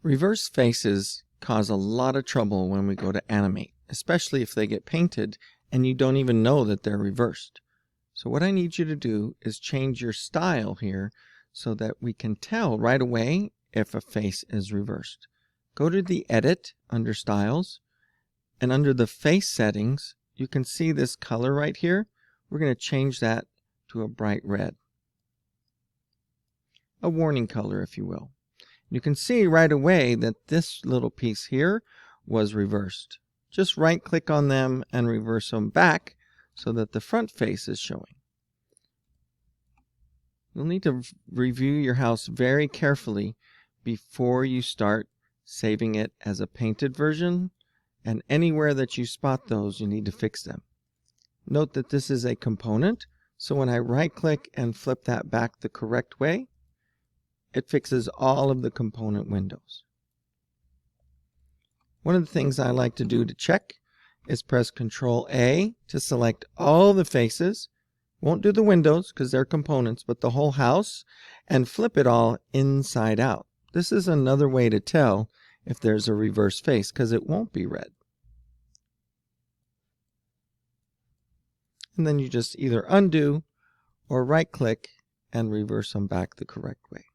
Reverse faces cause a lot of trouble when we go to animate, especially if they get painted and you don't even know that they're reversed. So what I need you to do is change your style here so that we can tell right away if a face is reversed. Go to the Edit under Styles, and under the Face Settings, you can see this color right here. We're going to change that to a bright red. A warning color, if you will. You can see right away that this little piece here was reversed. Just right click on them and reverse them back so that the front face is showing. You'll need to review your house very carefully before you start saving it as a painted version, and anywhere that you spot those, you need to fix them. Note that this is a component, so when I right click and flip that back the correct way, it fixes all of the component windows. One of the things I like to do to check is press Ctrl A to select all the faces. Won't do the windows because they're components, but the whole house, and flip it all inside out. This is another way to tell if there's a reverse face because it won't be red. And then you just either undo or right click and reverse them back the correct way.